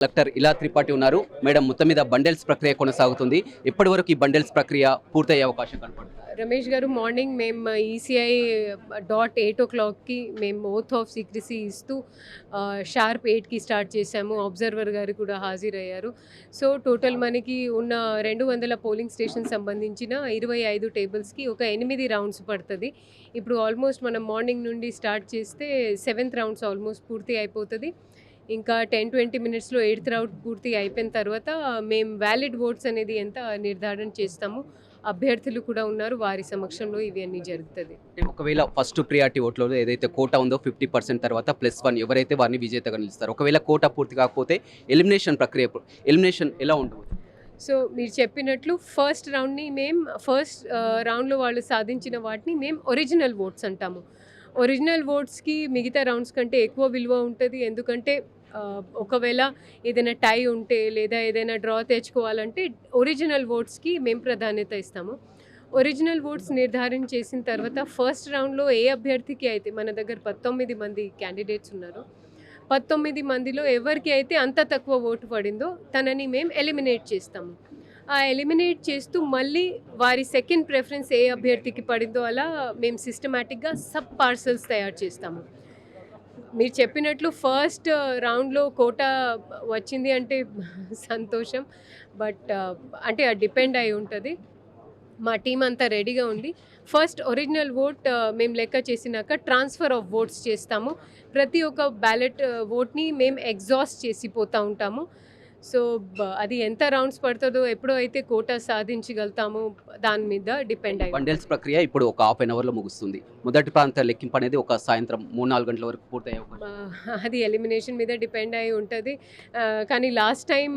Collector ఇలా త్రిపాఠి ఉన్నారు. Madam, మొత్తం మీద బండెల్స్ ప్రక్రియ కొనసాగుతుంది. ఎప్పటి వరకు ఈ బండెల్స్ ప్రక్రియ పూర్తయ్యే అవకాశం కనపడుతుంది? రమేష్ గారు, మార్నింగ్ మేము ఈసీఐ .8 మేము ఓత్ ఆఫ్ సీక్రసీ ఇస్తూ షార్ప్ 8కి స్టార్ట్ చేశాము. అబ్జర్వర్ గారు కూడా హాజరయ్యారు. సో టోటల్ మనకి ఉన్న 200 పోలింగ్ స్టేషన్ సంబంధించిన 25 టేబుల్స్కి ఒక 8 రౌండ్స్ పడుతుంది. ఇప్పుడు ఆల్మోస్ట్ మనం మార్నింగ్ నుండి స్టార్ట్ చేస్తే 7th రౌండ్స్ ఆల్మోస్ట్ పూర్తి అయిపోతుంది. ఇంకా 10-20 మినిట్స్లో 8th రౌండ్ పూర్తి అయిపోయిన తర్వాత మేము వ్యాలిడ్ ఓట్స్ అనేది ఎంత నిర్ధారణ చేస్తాము. అభ్యర్థులు కూడా ఉన్నారు, వారి సమక్షంలో ఇవన్నీ జరుగుతుంది. ఒకవేళ ఫస్ట్ ప్రియారిటీ ఓట్లో ఏదైతే కోటా ఉందో 50% తర్వాత +1 ఎవరైతే వారిని విజేతగా నిలుస్తారు. ఒకవేళ కోటా పూర్తి కాకపోతే ఎలిమినేషన్ ఎలా ఉంటుంది? సో మీరు చెప్పినట్లు ఫస్ట్ రౌండ్ని మేము రౌండ్లో వాళ్ళు సాధించిన వాటిని మేము ఒరిజినల్ ఓట్స్ అంటాము. ఒరిజినల్ ఓట్స్కి మిగతా రౌండ్స్ కంటే ఎక్కువ విలువ ఉంటుంది. ఎందుకంటే ఒకవేళ ఏదైనా టై ఉంటే లేదా ఏదైనా డ్రా తెచ్చుకోవాలంటే ఒరిజినల్ ఓట్స్కి మేము ప్రాధాన్యత ఇస్తాము. ఒరిజినల్ ఓట్స్ నిర్ధారణ చేసిన తర్వాత ఫస్ట్ రౌండ్లో ఏ అభ్యర్థికి అయితే, మన దగ్గర 19 మంది క్యాండిడేట్స్ ఉన్నారు, 19 మందిలో ఎవరికి అయితే అంత తక్కువ ఓటు పడిందో తనని మేము ఎలిమినేట్ చేస్తాము. ఆ ఎలిమినేట్ చేస్తూ మళ్ళీ వారి సెకండ్ ప్రిఫరెన్స్ ఏ అభ్యర్థికి పడిందో అలా మేము సిస్టమేటిక్గా సబ్ పార్సల్స్ తయారు చేస్తాము. మీరు చెప్పినట్లు ఫస్ట్ రౌండ్లో కోటా వచ్చింది అంటే సంతోషం, బట్ అంటే అది డిపెండ్ అయి ఉంటుంది. మా టీం అంతా రెడీగా ఉంది. ఫస్ట్ ఒరిజినల్ ఓట్ మేము లెక్క చేసినాక ట్రాన్స్ఫర్ ఆఫ్ ఓట్స్ చేస్తాము. ప్రతి ఒక్క బ్యాలెట్ ఓట్ని మేము ఎగ్జాస్ట్ చేసిపోతూ ఉంటాము. సో అది ఎంత రౌండ్స్ పడుతుందో, ఎప్పుడో అయితే కోటా సాధించగలుగుతామో దాని మీద డిపెండ్ అయ్యి. బండెల్స్ ప్రక్రియ ఇప్పుడు ఒక ½ an hourలో ముగుస్తుంది. మొదటి ప్రాంత లెక్కింపు అనేది ఒక సాయంత్రం 3-4 గంటల వరకు పూర్తయ్యే అవకాశం. అది ఎలిమినేషన్ మీద డిపెండ్ అయి ఉంటుంది. కానీ లాస్ట్ టైం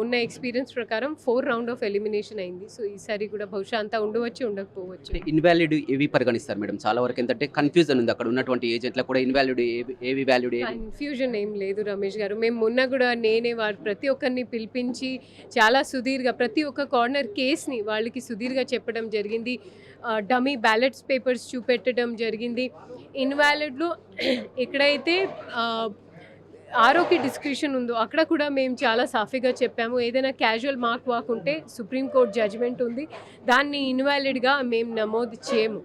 ఉన్న ఎక్స్పీరియన్స్ ప్రకారం 4 రౌండ్ ఆఫ్ ఎలిమినేషన్ అయింది. సో ఈసారి కూడా బహుశా అంతా ఉండవచ్చు, ఉండకపోవచ్చు. ఇన్వాలిడ్ ఏవి పరిగణిస్తారు మేడం? చాలా వరకు ఏంటంటే కన్ఫ్యూజన్ ఉంది. అక్కడ ఉన్నటువంటి ఏజెంట్లకు కూడా ఇన్వాలిడ్ ఏవి వ్యాలిడ్ కన్ఫ్యూజన్ ఏం లేదు రమేష్ గారు. మేము మొన్న కూడా నేనే ప్రతి ఒక్కరిని పిలిపించి చాలా సుదీర్ఘ ప్రతి ఒక్క కార్నర్ కేస్ని వాళ్ళకి సుదీర్ఘ చెప్పడం జరిగింది. డమీ బ్యాలెట్స్ పేపర్స్ చూపెట్టడం జరిగింది. ఇన్వాలిడ్లో ఎక్కడైతే ఆరోకి డిస్క్రిప్షన్ ఉందో అక్కడ కూడా మేము చాలా సాఫీగా చెప్పాము. ఏదైనా క్యాజువల్ మార్క్ ఉంటే సుప్రీంకోర్టు జడ్జిమెంట్ ఉంది, దాన్ని ఇన్వాలిడ్గా మేము నమోదు చేయము.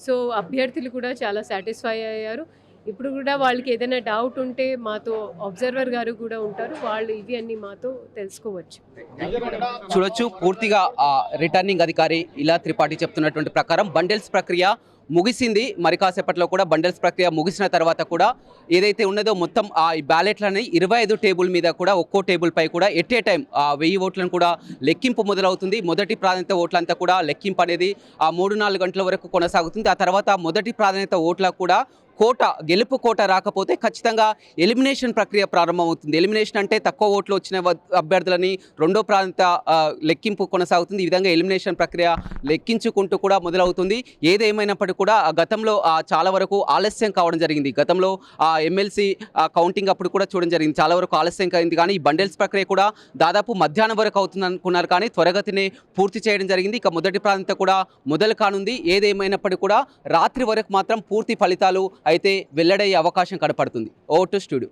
సో అభ్యర్థులు కూడా చాలా సాటిస్ఫై అయ్యారు. ఇప్పుడు కూడా వాళ్ళకి ఏదైనా డౌట్ ఉంటే మాతో అబ్జర్వర్ గారు కూడా ఉంటారు, వాళ్ళు ఇవి అన్నీ మాతో తెలుసుకోవచ్చు. చూడొచ్చు, పూర్తిగా రిటర్నింగ్ అధికారి ఇలా త్రిపాఠి చెప్తున్నటువంటి ప్రకారం బండెల్స్ ప్రక్రియ ముగిసింది. మరి కాసేపట్లో కూడా బండెల్స్ ప్రక్రియ ముగిసిన తర్వాత కూడా ఏదైతే ఉన్నదో మొత్తం ఆ బ్యాలెట్లని 25 టేబుల్ మీద కూడా ఒక్కో టేబుల్ పై కూడా ఎట్ ఏ టైం 1000 ఓట్లను కూడా లెక్కింపు మొదలవుతుంది. మొదటి ప్రాధాన్యత ఓట్లంతా కూడా లెక్కింపు అనేది 3-4 గంటల వరకు కొనసాగుతుంది. ఆ తర్వాత మొదటి ప్రాధాన్యత ఓట్లకు కూడా గెలుపు కోట రాకపోతే ఖచ్చితంగా ఎలిమినేషన్ ప్రక్రియ ప్రారంభమవుతుంది. ఎలిమినేషన్ అంటే తక్కువ ఓట్లు వచ్చిన అభ్యర్థులని రెండో ప్రాంత లెక్కింపు కొనసాగుతుంది. ఈ విధంగా ఎలిమినేషన్ ప్రక్రియ లెక్కించుకుంటూ కూడా మొదలవుతుంది. ఏదేమైనప్పటికీ కూడా గతంలో చాలా వరకు ఆలస్యం కావడం జరిగింది. గతంలో ఎమ్మెల్సీ కౌంటింగ్ అప్పుడు కూడా చూడడం జరిగింది, చాలా వరకు ఆలస్యం అయింది. కానీ ఈ బండెల్స్ ప్రక్రియ కూడా దాదాపు మధ్యాహ్నం వరకు అవుతుంది అనుకున్నారు, కానీ త్వరగతినే పూర్తి చేయడం జరిగింది. ఇక మొదటి ప్రాంతం కూడా మొదలు కానుంది. ఏదేమైనప్పటికీ కూడా రాత్రి వరకు మాత్రం పూర్తి ఫలితాలు అయితే వెల్లడయ్యే అవకాశం కనపడుతుంది. Over to studio.